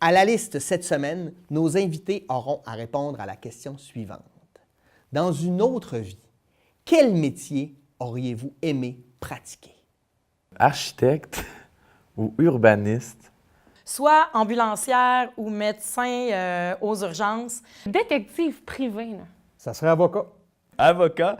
À la liste cette semaine, nos invités auront à répondre à la question suivante. Dans une autre vie, quel métier auriez-vous aimé pratiquer? Architecte ou urbaniste? Soit ambulancière ou médecin aux urgences. Détective privé, là. Ça serait avocat. Avocat.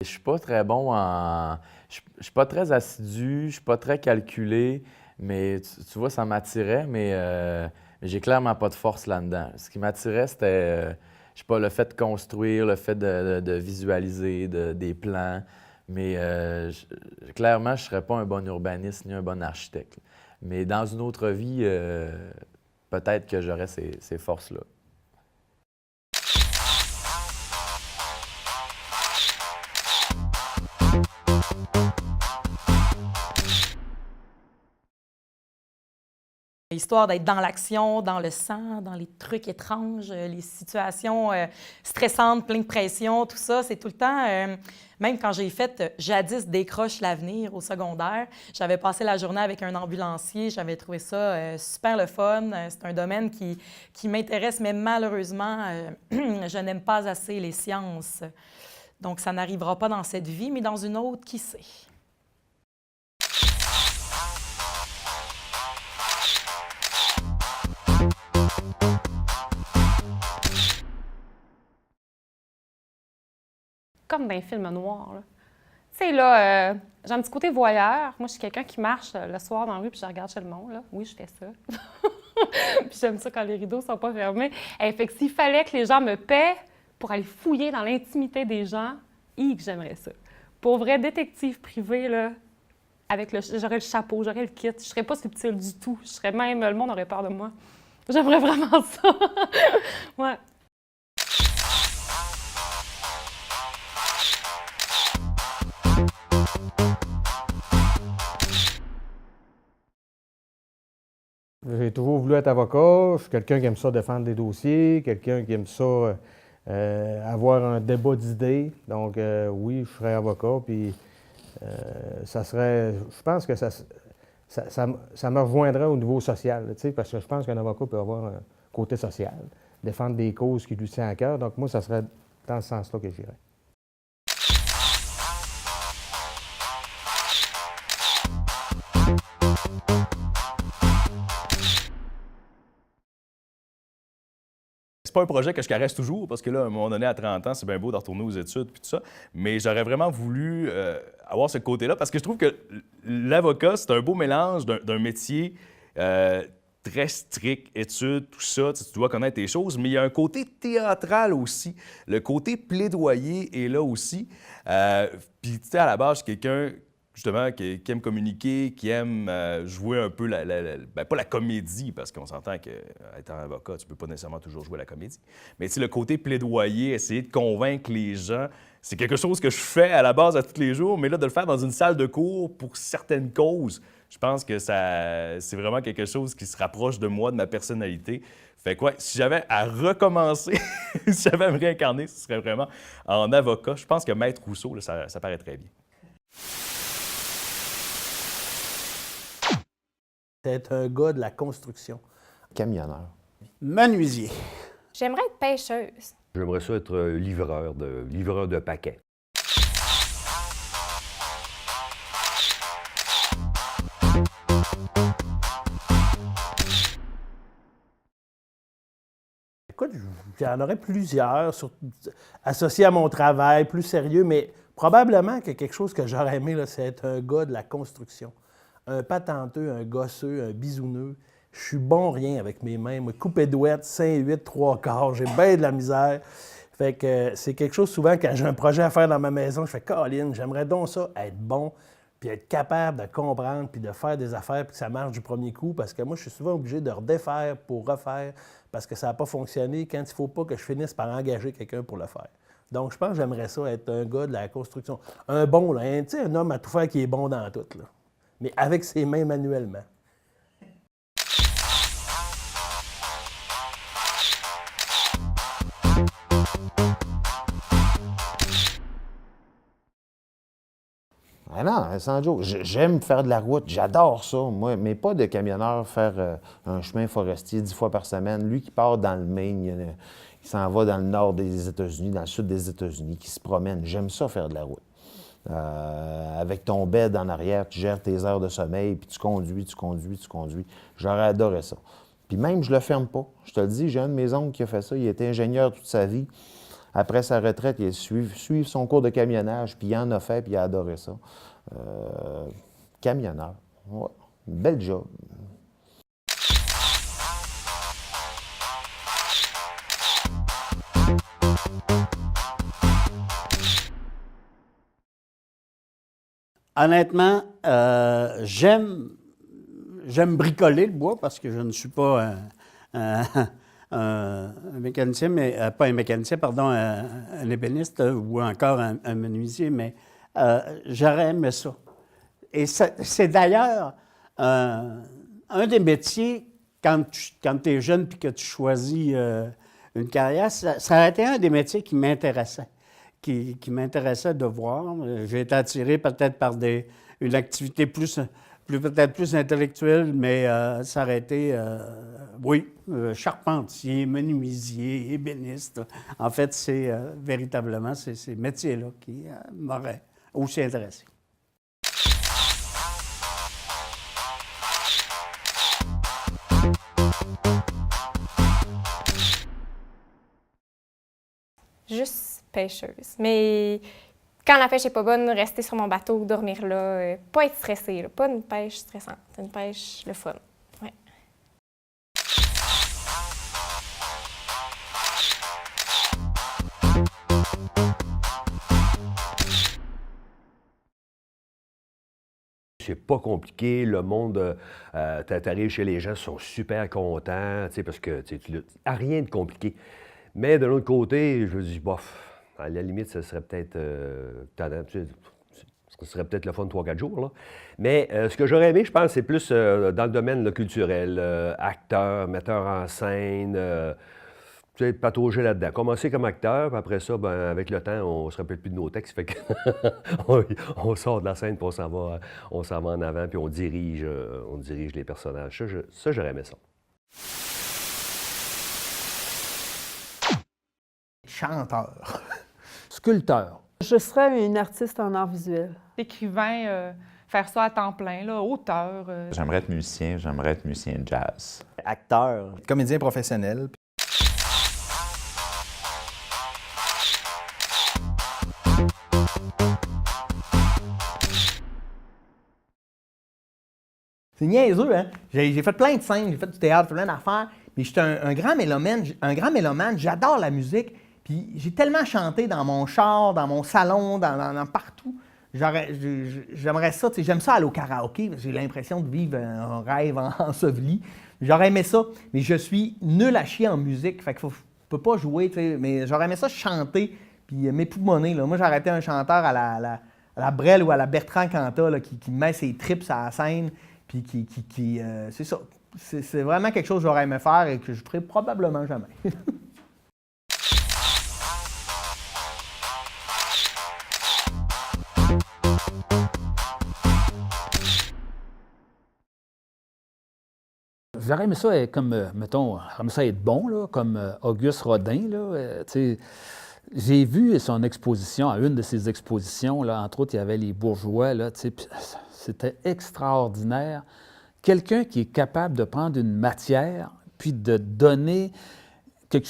Je suis pas très bon en... Je suis pas très assidu, je suis pas très calculé, mais tu vois, ça m'attirait, mais j'ai clairement pas de force là-dedans. Ce qui m'attirait, c'était, je sais pas, le fait de construire, le fait de visualiser des plans, mais clairement, je serais pas un bon urbaniste ni un bon architecte. Mais dans une autre vie, peut-être que j'aurais ces forces-là. Histoire d'être dans l'action, dans le sang, dans les trucs étranges, les situations stressantes, pleines de pression, tout ça, c'est tout le temps... même quand j'ai fait jadis Décroche l'avenir au secondaire, j'avais passé la journée avec un ambulancier, j'avais trouvé ça super le fun. C'est un domaine qui m'intéresse, mais malheureusement, je n'aime pas assez les sciences. Donc, ça n'arrivera pas dans cette vie, mais dans une autre, qui sait? Comme dans les films noirs, là. Tu sais, là, j'ai un petit côté voyeur. Moi, je suis quelqu'un qui marche le soir dans la rue puis je regarde chez le monde, là. Oui, je fais ça. Puis j'aime ça quand les rideaux sont pas fermés. Fait que s'il fallait que les gens me paient pour aller fouiller dans l'intimité des gens, que j'aimerais ça. Pour vrai, détective privé, là, j'aurais le chapeau, j'aurais le kit. Je serais pas subtile du tout. Je serais même... Le monde aurait peur de moi. J'aimerais vraiment ça. Ouais. J'ai toujours voulu être avocat. Je suis quelqu'un qui aime ça défendre des dossiers, quelqu'un qui aime ça avoir un débat d'idées. Donc, oui, je serais avocat. Puis, ça serait. Je pense que ça me rejoindrait au niveau social, tu sais, parce que je pense qu'un avocat peut avoir un côté social, défendre des causes qui lui tiennent à cœur. Donc, moi, ça serait dans ce sens-là que j'irais. C'est pas un projet que je caresse toujours, parce que là, à un moment donné, à 30 ans, c'est bien beau de retourner aux études puis tout ça, mais j'aurais vraiment voulu avoir ce côté-là, parce que je trouve que l'avocat, c'est un beau mélange d'un métier très strict, études, tout ça, tu dois connaître tes choses, mais il y a un côté théâtral aussi. Le côté plaidoyer est là aussi. Puis, tu sais, à la base, je suis quelqu'un justement, qui aime communiquer, qui aime jouer un peu, ben, pas la comédie, parce qu'on s'entend qu'étant avocat, tu peux pas nécessairement toujours jouer la comédie, mais le côté plaidoyer, essayer de convaincre les gens, c'est quelque chose que je fais à la base à tous les jours, mais là, de le faire dans une salle de cours pour certaines causes, je pense que c'est vraiment quelque chose qui se rapproche de moi, de ma personnalité. Fait que ouais, si j'avais à recommencer, si j'avais à me réincarner, ce serait vraiment en avocat. Je pense que Maître Rousseau, là, ça paraît très bien. C'est un gars de la construction. Camionneur. Menuisier. J'aimerais être pêcheuse. J'aimerais ça être livreur de paquets. Écoute, j'en aurais plusieurs associés à mon travail, plus sérieux, mais probablement que quelque chose que j'aurais aimé, là, c'est être un gars de la construction. Un patenteux, un gosseux, un bisouneux. Je suis bon rien avec mes mains. Moi, coupé douette, 5-8, 3/4, j'ai bien de la misère. Fait que c'est quelque chose, souvent, quand j'ai un projet à faire dans ma maison, je fais « Caroline, j'aimerais donc ça, être bon, puis être capable de comprendre, puis de faire des affaires, puis que ça marche du premier coup. » Parce que moi, je suis souvent obligé de redéfaire pour refaire, parce que ça n'a pas fonctionné quand il ne faut pas que je finisse par engager quelqu'un pour le faire. Donc, je pense que j'aimerais ça, être un gars de la construction. Un bon, là, tu sais, un homme à tout faire qui est bon dans tout, là. Mais avec ses mains manuellement. Ah non, sans joke. J'aime faire de la route, j'adore ça, moi, mais pas de camionneur faire un chemin forestier 10 fois par semaine. Lui qui part dans le Maine, il s'en va dans le nord des États-Unis, dans le sud des États-Unis, qui se promène. J'aime ça faire de la route. Avec ton bed en arrière, tu gères tes heures de sommeil, puis tu conduis. J'aurais adoré ça. Puis même, je le ferme pas. Je te le dis, j'ai un de mes oncles qui a fait ça. Il était ingénieur toute sa vie. Après sa retraite, il a suivi son cours de camionnage, puis il en a fait, puis il a adoré ça. Camionneur, ouais, bel job. Honnêtement, j'aime bricoler le bois parce que je ne suis pas un mécanicien, mais pas un mécanicien, pardon, un ébéniste ou encore un menuisier, mais j'aurais aimé ça. Et c'est d'ailleurs un des métiers, quand tu es jeune et que tu choisis une carrière, ça a été un des métiers qui m'intéressait. Qui m'intéressait de voir. J'ai été attiré peut-être par une activité peut-être plus intellectuelle, mais ça aurait été, charpentier, menuisier, ébéniste. En fait, c'est véritablement ces métiers-là qui m'auraient aussi intéressé. Juste pêcheuse. Mais quand la pêche n'est pas bonne, rester sur mon bateau, dormir là, pas être stressé, là, pas une pêche stressante, une pêche le fun. Ouais. C'est pas compliqué, le monde, t'arrives chez les gens, ils sont super contents, parce que tu n'as rien de compliqué. Mais de l'autre côté, je me dis, bof, à la limite, ça serait peut-être ce serait peut-être le fun 3-4 jours. Là. Mais ce que j'aurais aimé, je pense, c'est plus dans le domaine culturel, acteur, metteur en scène, patauger là-dedans. Commencer comme acteur, puis après ça, ben, avec le temps, on ne se rappelle plus de nos textes, fait que on sort de la scène, puis on s'en va en avant, puis on dirige les personnages. Ça, j'aurais aimé ça. Chanteur. Sculpteur. Je serais une artiste en art visuel. Écrivain, faire ça à temps plein, là, auteur. J'aimerais être musicien de jazz. Acteur. Comédien professionnel. C'est niaiseux, hein? J'ai fait plein de scènes, j'ai fait du théâtre, plein d'affaires, mais j'étais un grand mélomane, j'adore la musique, puis j'ai tellement chanté dans mon char, dans mon salon, dans partout. J'aimerais ça, tu sais, j'aime ça aller au karaoké, j'ai l'impression de vivre un rêve enseveli. J'aurais aimé ça, mais je suis nul à chier en musique, fait que je peux pas jouer, tu sais, mais j'aurais aimé ça chanter, puis m'époumoner, là. Moi, j'aurais été un chanteur à la Brel ou à la Bertrand Cantat, là, qui met ses tripes à la scène, puis c'est ça. C'est vraiment quelque chose que j'aurais aimé faire et que je ferai probablement jamais. J'aurais aimé ça comme, mettons, j'aurais aimé ça être bon, là, comme Auguste Rodin. J'ai vu son exposition, à une de ses expositions, là, entre autres, il y avait les bourgeois, là, c'était extraordinaire. Quelqu'un qui est capable de prendre une matière, puis de donner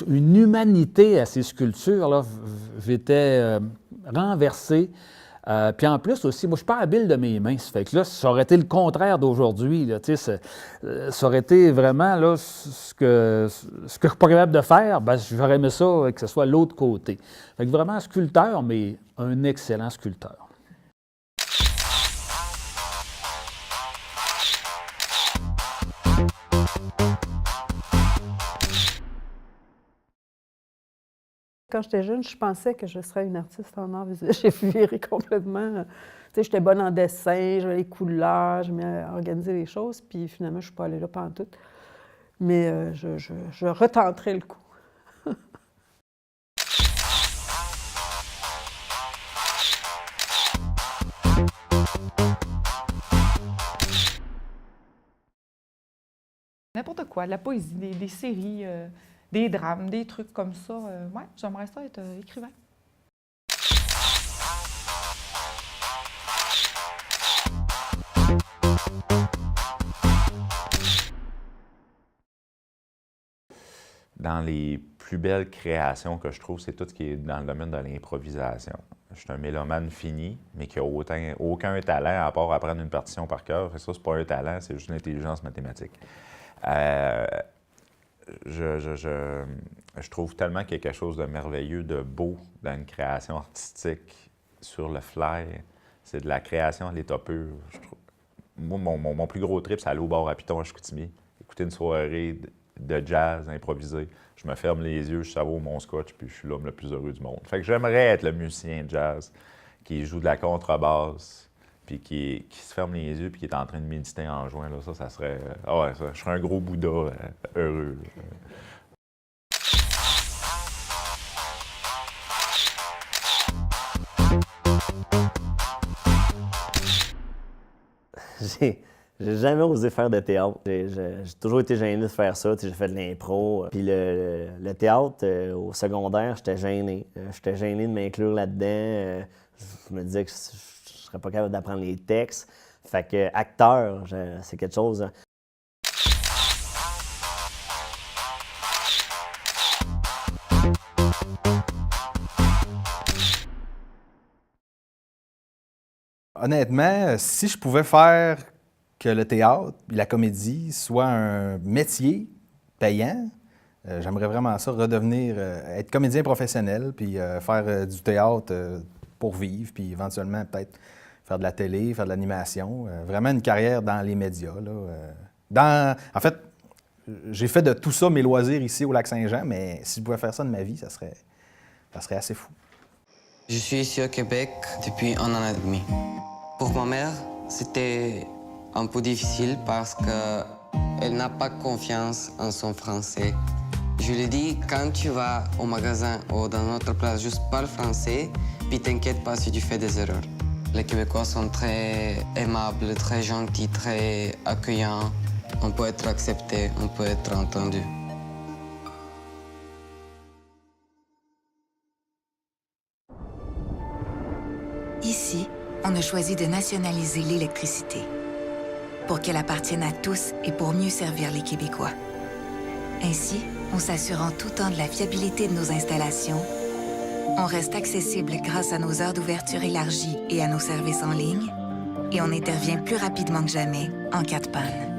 une humanité à ses sculptures, là, j'étais renversé. Puis en plus aussi, moi, je suis pas habile de mes mains. Ça fait que là, ça aurait été le contraire d'aujourd'hui. Ça aurait été vraiment là, ce que je suis pas capable de faire, ben, j'aurais aimé ça que ce soit l'autre côté. Fait que vraiment un sculpteur, mais un excellent sculpteur. Quand j'étais jeune, je pensais que je serais une artiste en art visuel. J'ai viré complètement. Tu sais, j'étais bonne en dessin, j'avais les couleurs, j'aimais organiser les choses, puis finalement, je ne suis pas allée là pantoute. Mais je retenterai le coup. N'importe quoi, de la poésie, des séries, des drames, des trucs comme ça. Ouais, j'aimerais ça être écrivain. Dans les plus belles créations que je trouve, c'est tout ce qui est dans le domaine de l'improvisation. Je suis un mélomane fini, mais qui n'a aucun talent à part apprendre une partition par cœur. Ça, c'est pas un talent, c'est juste une intelligence mathématique. Je trouve tellement quelque chose de merveilleux, de beau dans une création artistique sur le fly. C'est de la création à l'état pur. Moi, mon plus gros trip, c'est aller au bar à Piton à Chicoutimi, écouter une soirée de jazz improvisé. Je me ferme les yeux, je savoure mon scotch, puis je suis l'homme le plus heureux du monde. Fait que j'aimerais être le musicien de jazz qui joue de la contrebasse, puis qui se ferme les yeux, puis qui est en train de méditer en jouant. Là, ça serait... je serais un gros Bouddha heureux. J'ai jamais osé faire de théâtre. J'ai toujours été gêné de faire ça. J'ai fait de l'impro. Puis le théâtre, au secondaire, j'étais gêné. J'étais gêné de m'inclure là-dedans. Je me disais que je serais pas capable d'apprendre les textes. Fait que acteur, c'est quelque chose... Honnêtement, si je pouvais faire que le théâtre et la comédie soient un métier payant, j'aimerais vraiment ça, redevenir, être comédien professionnel, puis faire du théâtre pour vivre, puis éventuellement peut-être faire de la télé, faire de l'animation. Vraiment une carrière dans les médias. Là. En fait, j'ai fait de tout ça mes loisirs ici au Lac-Saint-Jean, mais si je pouvais faire ça de ma vie, ça serait assez fou. Je suis ici au Québec depuis 1 an et demi. Pour ma mère, c'était un peu difficile parce qu'elle n'a pas confiance en son français. Je lui dis, quand tu vas au magasin ou dans notre place, juste parle français, puis t'inquiète pas si tu fais des erreurs. Les Québécois sont très aimables, très gentils, très accueillants. On peut être accepté, on peut être entendu. Ici, on a choisi de nationaliser l'électricité pour qu'elle appartienne à tous et pour mieux servir les Québécois. Ainsi, en s'assurant tout temps de la fiabilité de nos installations, on reste accessible grâce à nos heures d'ouverture élargies et à nos services en ligne, et on intervient plus rapidement que jamais en cas de panne.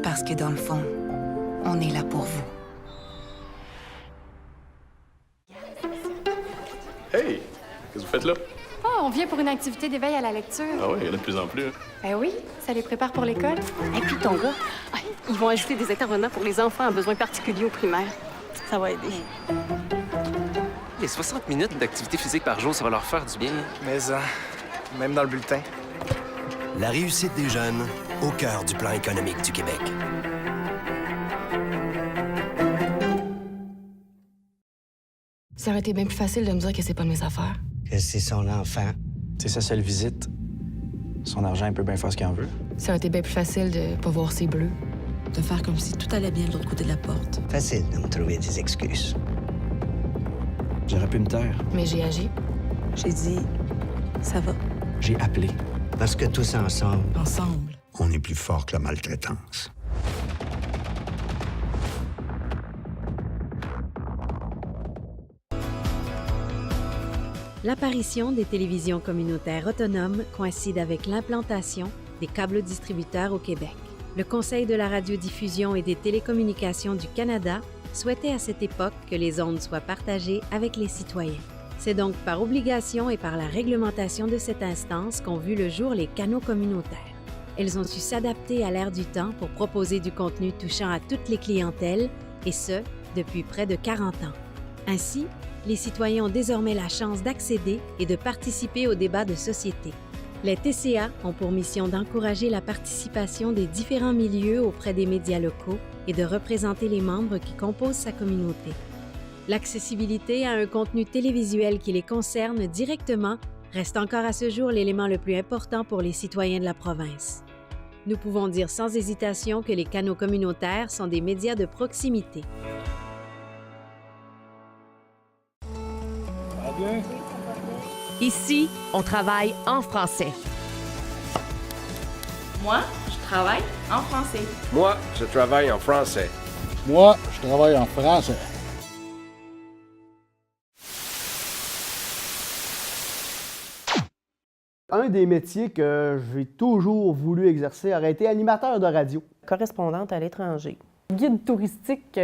Parce que dans le fond, on est là pour vous. Hey! Qu'est-ce que vous faites là? Oh, on vient pour une activité d'éveil à la lecture. Ah oui, il y en a de plus en plus. Ben oui, ça les prépare pour l'école. Et puis ton gars, ils vont ajouter des intervenants pour les enfants à besoins particuliers au primaire. Ça va aider. Les 60 minutes d'activité physique par jour, ça va leur faire du bien. Mais même dans le bulletin. La réussite des jeunes au cœur du plan économique du Québec. Ça aurait été bien plus facile de me dire que c'est pas de mes affaires. Que c'est son enfant. C'est sa seule visite. Son argent, il peut bien faire ce qu'il en veut. Ça aurait été bien plus facile de pas voir ses bleus. De faire comme si tout allait bien de l'autre côté de la porte. Facile de me trouver des excuses. J'aurais pu me taire. Mais j'ai agi. J'ai dit, ça va. J'ai appelé. Parce que tous ensemble... Ensemble. On est plus fort que la maltraitance. L'apparition des télévisions communautaires autonomes coïncide avec l'implantation des câbles distributeurs au Québec. Le Conseil de la radiodiffusion et des télécommunications du Canada souhaitait à cette époque que les ondes soient partagées avec les citoyens. C'est donc par obligation et par la réglementation de cette instance qu'ont vu le jour les canaux communautaires. Elles ont su s'adapter à l'ère du temps pour proposer du contenu touchant à toutes les clientèles, et ce, depuis près de 40 ans. Ainsi, les citoyens ont désormais la chance d'accéder et de participer aux débats de société. Les TCA ont pour mission d'encourager la participation des différents milieux auprès des médias locaux et de représenter les membres qui composent sa communauté. L'accessibilité à un contenu télévisuel qui les concerne directement reste encore à ce jour l'élément le plus important pour les citoyens de la province. Nous pouvons dire sans hésitation que les canaux communautaires sont des médias de proximité. Ici, on travaille en français. Moi, je travaille en français. Moi, je travaille en français. Moi, je travaille en français. Un des métiers que j'ai toujours voulu exercer aurait été animateur de radio. Correspondante à l'étranger. Guide touristique,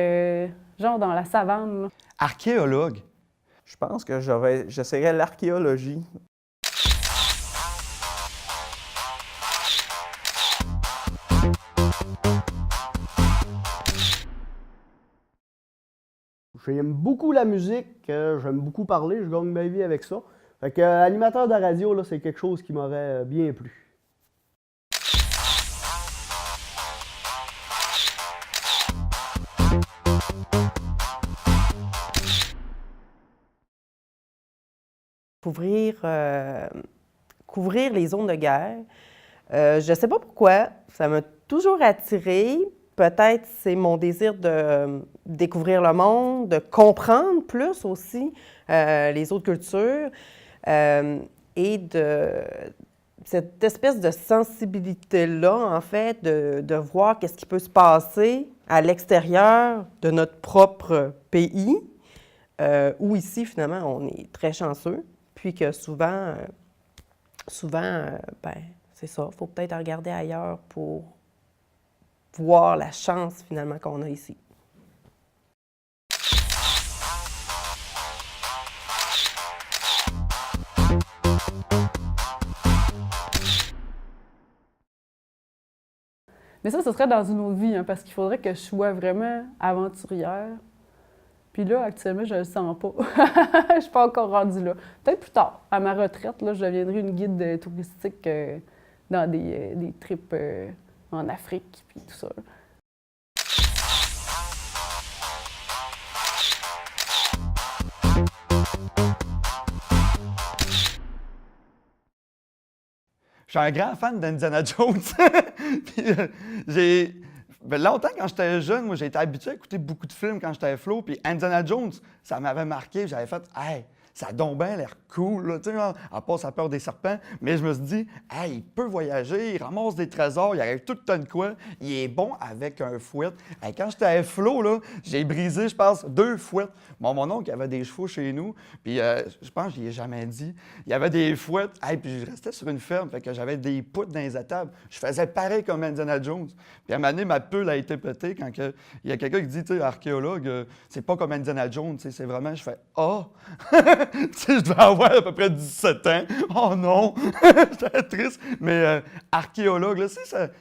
genre dans la savane. Là. Archéologue. Je pense que j'essaierais l'archéologie. J'aime beaucoup la musique, j'aime beaucoup parler, je gagne ma vie avec ça. Fait que animateur de radio, là, c'est quelque chose qui m'aurait bien plu. Couvrir les zones de guerre. Je ne sais pas pourquoi, ça m'a toujours attirée. Peut-être c'est mon désir de découvrir le monde, de comprendre plus aussi les autres cultures et de cette espèce de sensibilité-là, en fait, de voir qu'est-ce qui peut se passer à l'extérieur de notre propre pays, où ici, finalement, on est très chanceux, puis que souvent, c'est ça, il faut peut-être regarder ailleurs pour voir la chance, finalement, qu'on a ici. Mais ça, ce serait dans une autre vie, hein, parce qu'il faudrait que je sois vraiment aventurière. Puis là, actuellement, je ne le sens pas. Je ne suis pas encore rendue là. Peut-être plus tard, à ma retraite, là, je deviendrai une guide touristique dans des trips en Afrique, puis tout ça. Je suis un grand fan d'Indiana Jones. Puis, longtemps, quand j'étais jeune, moi, j'ai été habitué à écouter beaucoup de films quand j'étais flow. Puis Indiana Jones, ça m'avait marqué. J'avais fait « Hey, ça a donc bien l'air cool, là, tu sais, à part sa peur des serpents. » Mais je me suis dit « Hey, il peut voyager, il ramasse des trésors, il arrive tout le temps de quoi. Il est bon avec un fouet. » Hey, quand j'étais flow, là, j'ai brisé, je pense, 2 fouettes. Mon oncle avait des chevaux chez nous, puis je pense que je n'y ai jamais dit. Il y avait des fouettes, hey, puis je restais sur une ferme, fait que j'avais des poutres dans les étables. Je faisais pareil comme Indiana Jones. Puis à un moment donné, ma peule a été pétée quand il y a quelqu'un qui dit, tu sais, archéologue, c'est pas comme Indiana Jones, c'est vraiment, je fais « Ah! Oh! » Tu sais, je devais avoir à peu près 17 ans. Oh non! J'étais triste. Mais archéologue, là,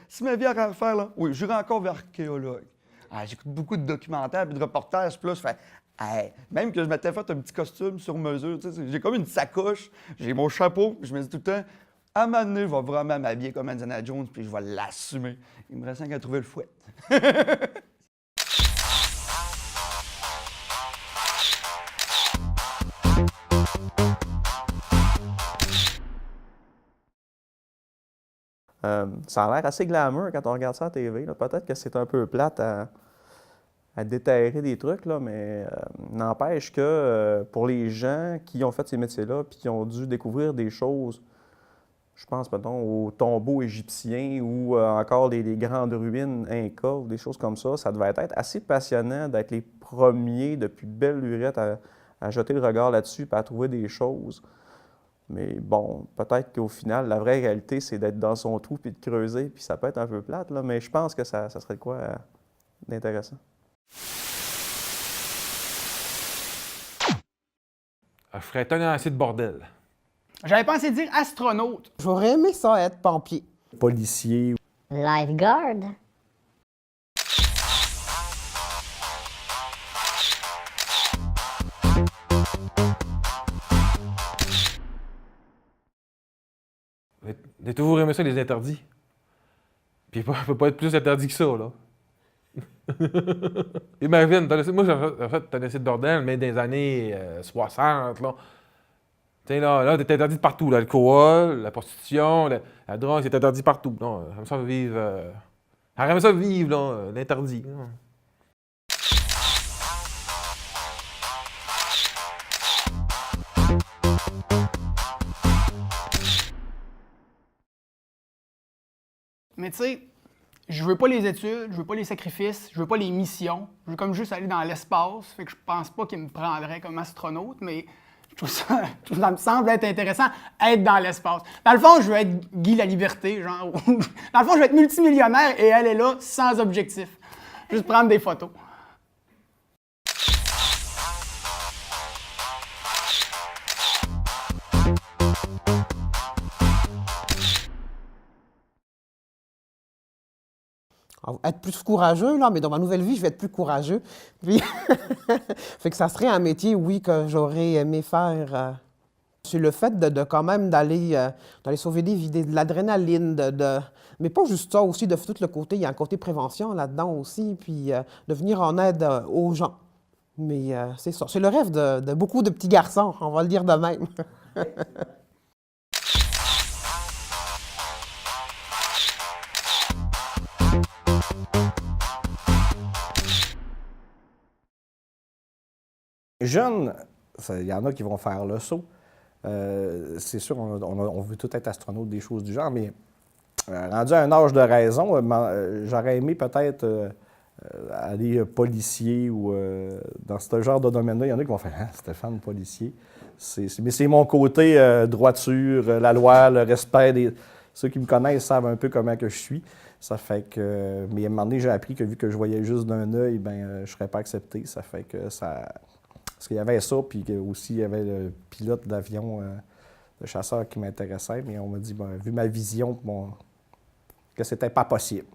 si ma vie a à faire, là, oui, j'irai encore vers archéologue. Ah, j'écoute beaucoup de documentaires et de reportages, puis là, je fais hey, même que je m'étais fait un petit costume sur mesure, tu sais, j'ai comme une sacoche, j'ai mon chapeau, puis je me dis tout le temps, à un moment donné, je vais vraiment m'habiller comme Indiana Jones, puis je vais l'assumer. Il me reste qu'à trouver le fouet. Ça a l'air assez glamour quand on regarde ça à la TV. Peut-être que c'est un peu plate à déterrer des trucs, là, mais n'empêche que pour les gens qui ont fait ces métiers-là puis qui ont dû découvrir des choses, je pense, mettons, aux tombeaux égyptiens ou encore les grandes ruines incas ou des choses comme ça devait être assez passionnant d'être les premiers depuis belle lurette à jeter le regard là-dessus et à trouver des choses. Mais bon, peut-être qu'au final, la vraie réalité, c'est d'être dans son trou puis de creuser, puis ça peut être un peu plate, là, mais je pense que ça serait quoi d'intéressant. Je ferais tenancier de bordel. J'avais pensé dire astronaute. J'aurais aimé ça être pompier. Policier. Lifeguard. J'ai toujours aimé ça, les interdits. Puis ça peut pas être plus interdit que ça, là. Imagine, moi j'ai fait tenancier de bordel, mais dans les années 60, là. Tu sais, là, t'es interdit de partout. L'alcool, la prostitution, la drogue, c'est interdit partout. Non, j'aime ça vivre... j'aime ça vivre, là, l'interdit. Là. Mais tu sais, je veux pas les études, je veux pas les sacrifices, je veux pas les missions. Je veux comme juste aller dans l'espace. Fait que je pense pas qu'ils me prendraient comme astronaute, mais ça me semble être intéressant, être dans l'espace. Dans le fond, je veux être Guy la Liberté, genre. Dans le fond, je veux être multimillionnaire et elle est là sans objectif. Juste prendre des photos. Être plus courageux, là, mais dans ma nouvelle vie, je vais être plus courageux. Puis, fait que ça serait un métier, oui, que j'aurais aimé faire. C'est le fait de quand même d'aller sauver des vies, de l'adrénaline, mais pas juste ça, aussi de tout le côté, il y a un côté prévention là-dedans aussi, puis de venir en aide aux gens. Mais c'est ça, c'est le rêve de beaucoup de petits garçons, on va le dire de même. Jeunes, il y en a qui vont faire le saut. C'est sûr, on veut tout être astronaute, des choses du genre, mais rendu à un âge de raison, j'aurais aimé peut-être aller policier ou dans ce genre de domaine-là. Il y en a qui vont faire « Ah, Stéphane, policier ». Mais c'est mon côté droiture, la loi, le respect des... Ceux qui me connaissent savent un peu comment que je suis. Ça fait que... Mais à un moment donné, j'ai appris que vu que je voyais juste d'un œil, je ne serais pas accepté. Ça fait que ça... Parce qu'il y avait ça, puis aussi il y avait le pilote d'avion de chasseur qui m'intéressait, mais on m'a dit, vu ma vision, que c'était pas possible.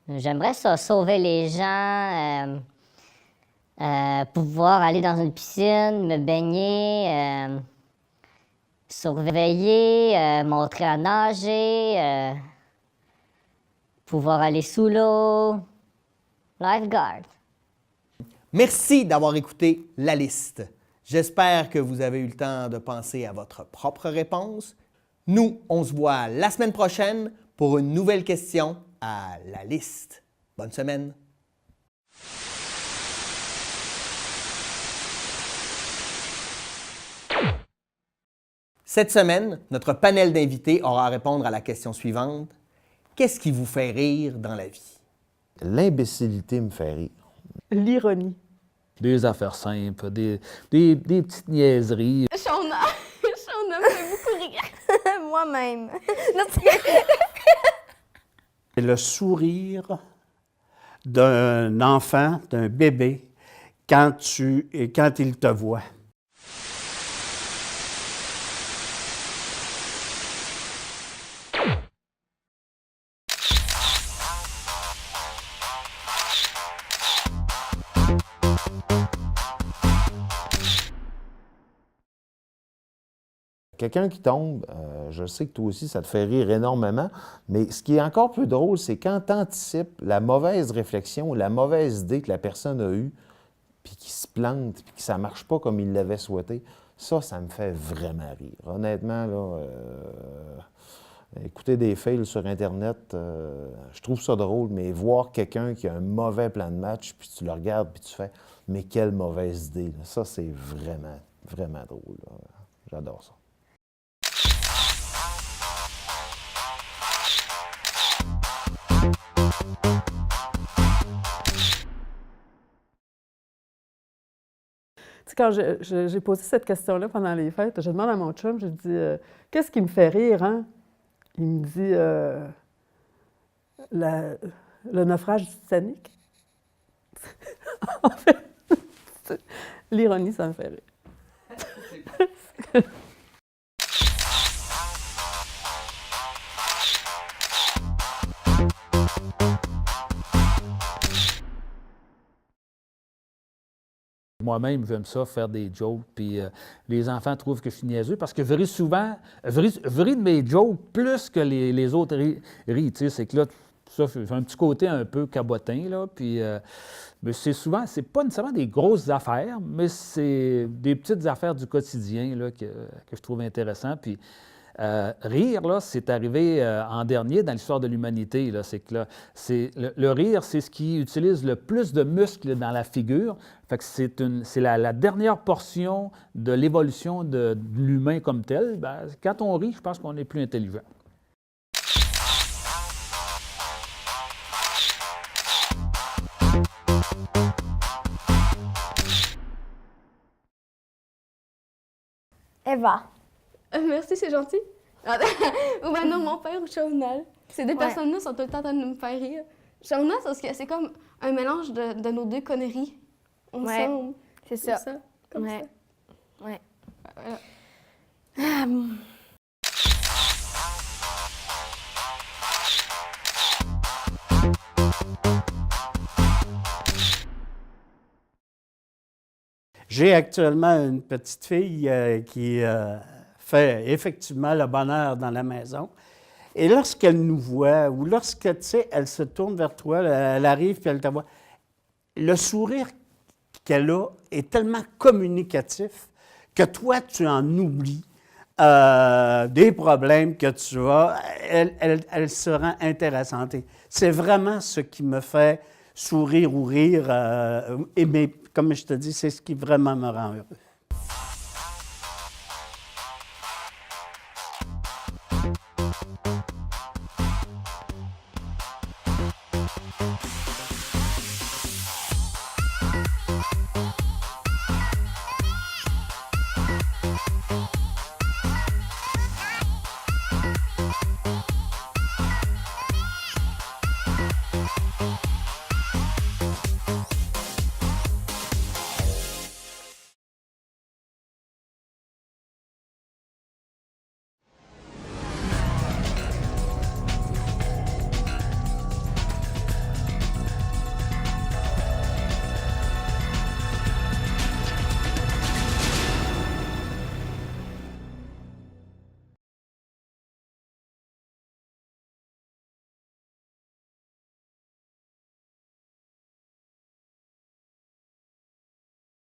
J'aimerais ça, sauver les gens, pouvoir aller dans une piscine, me baigner, surveiller, montrer à nager, pouvoir aller sous l'eau, lifeguard. Merci d'avoir écouté La Liste. J'espère que vous avez eu le temps de penser à votre propre réponse. Nous, on se voit la semaine prochaine pour une nouvelle question à La Liste. Bonne semaine. Cette semaine, notre panel d'invités aura à répondre à la question suivante. Qu'est-ce qui vous fait rire dans la vie? L'imbécilité me fait rire. L'ironie. Des affaires simples, des petites niaiseries. Shauna me fait beaucoup rire. Moi-même. Le sourire d'un enfant, d'un bébé, quand il te voit. Quelqu'un qui tombe, je sais que toi aussi, ça te fait rire énormément, mais ce qui est encore plus drôle, c'est quand tu anticipes la mauvaise réflexion ou la mauvaise idée que la personne a eue, puis qui se plante, puis que ça ne marche pas comme il l'avait souhaité. Ça me fait vraiment rire. Honnêtement, là, écouter des fails sur Internet, je trouve ça drôle, mais voir quelqu'un qui a un mauvais plan de match, puis tu le regardes, puis tu fais « mais quelle mauvaise idée! » Ça, c'est vraiment, vraiment drôle. Là. J'adore ça. Tu sais, quand j'ai posé cette question-là pendant les fêtes, je demande à mon chum, je dis qu'est-ce qui me fait rire, hein? Il me dit le naufrage du Titanic. En fait, l'ironie, ça me fait rire. Moi-même, j'aime ça, faire des jokes, puis les enfants trouvent que je suis niaiseux parce que very souvent, very de mes jokes plus que les autres rient, tu sais, c'est que là, ça, j'ai un petit côté un peu cabotin, là, puis mais c'est souvent, c'est pas nécessairement des grosses affaires, mais c'est des petites affaires du quotidien, là, que je trouve intéressant, puis rire, là, c'est arrivé en dernier dans l'histoire de l'humanité. Là, c'est que là, le rire, c'est ce qui utilise le plus de muscles dans la figure. Fait que c'est la dernière portion de l'évolution de l'humain comme tel. Ben, quand on rit, je pense qu'on est plus intelligent. Eva. Merci, c'est gentil. Ou ben non, mon père ou Shaunal. Ces deux personnes-là sont tout le temps en train de me faire rire. Shaunal, c'est comme un mélange de nos deux conneries ensemble. C'est ça. Comme ça. Ouais. J'ai actuellement une petite fille qui fait effectivement le bonheur dans la maison. Et lorsqu'elle nous voit, ou lorsque, tu sais, elle se tourne vers toi, elle arrive puis elle te voit, le sourire qu'elle a est tellement communicatif que toi, tu en oublies des problèmes que tu as. Elle se rend intéressante. Et c'est vraiment ce qui me fait sourire ou rire. Mais comme je te dis, c'est ce qui vraiment me rend heureux.